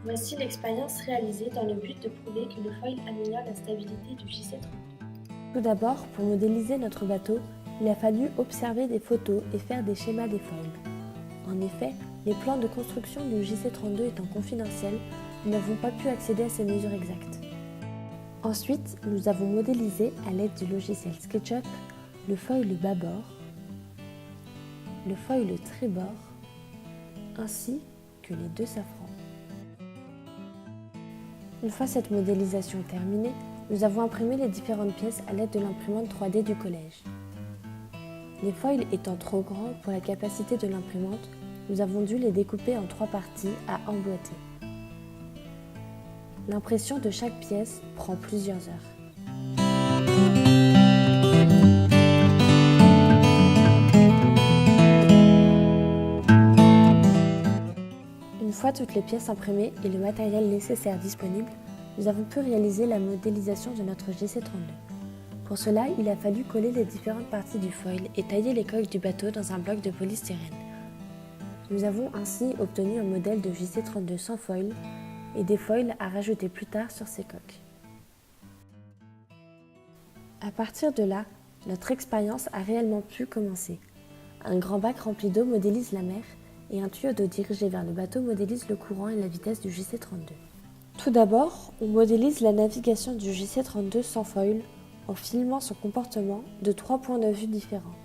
Voici l'expérience réalisée dans le but de prouver que le foil améliore la stabilité du JC30. Tout d'abord, pour modéliser notre bateau, il a fallu observer des photos et faire des schémas des foils. En effet, les plans de construction du JC32 étant confidentiels, nous n'avons pas pu accéder à ces mesures exactes. Ensuite, nous avons modélisé à l'aide du logiciel SketchUp le foil bâbord, le foil tribord, ainsi que les deux safrans. Une fois cette modélisation terminée, nous avons imprimé les différentes pièces à l'aide de l'imprimante 3D du collège. Les foils étant trop grands pour la capacité de l'imprimante, nous avons dû les découper en 3 parties à emboîter. L'impression de chaque pièce prend plusieurs heures. Une fois toutes les pièces imprimées et le matériel nécessaire disponible, nous avons pu réaliser la modélisation de notre JC32. Pour cela, il a fallu coller les différentes parties du foil et tailler les coques du bateau dans un bloc de polystyrène. Nous avons ainsi obtenu un modèle de JC32 sans foil et des foils à rajouter plus tard sur ces coques. À partir de là, notre expérience a réellement pu commencer. Un grand bac rempli d'eau modélise la mer et un tuyau d'eau dirigé vers le bateau modélise le courant et la vitesse du JC32. Tout d'abord, on modélise la navigation du JC32 sans foil en filmant son comportement de 3 points de vue différents.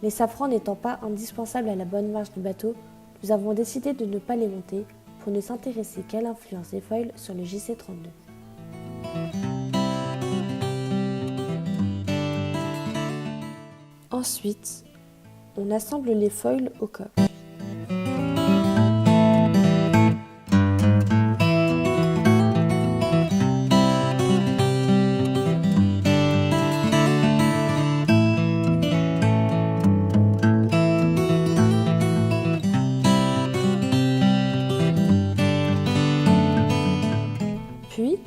Les safrans n'étant pas indispensables à la bonne marche du bateau, nous avons décidé de ne pas les monter pour ne s'intéresser qu'à l'influence des foils sur le JC32. Ensuite, on assemble les foils aux coques. Puis,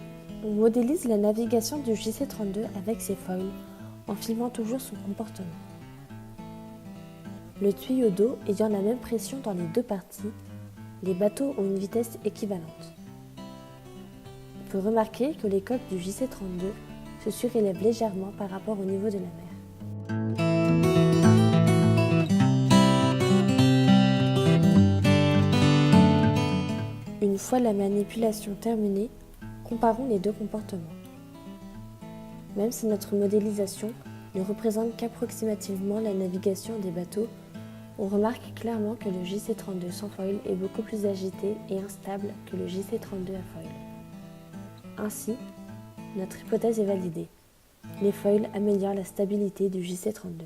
on modélise la navigation du JC32 avec ses foils, en filmant toujours son comportement. Le tuyau d'eau ayant la même pression dans les deux parties, les bateaux ont une vitesse équivalente. On peut remarquer que les coques du JC32 se surélèvent légèrement par rapport au niveau de la mer. Une fois la manipulation terminée, comparons les deux comportements. Même si notre modélisation ne représente qu'approximativement la navigation des bateaux, on remarque clairement que le JC32 sans foil est beaucoup plus agité et instable que le JC32 à foil. Ainsi, notre hypothèse est validée. Les foils améliorent la stabilité du JC32.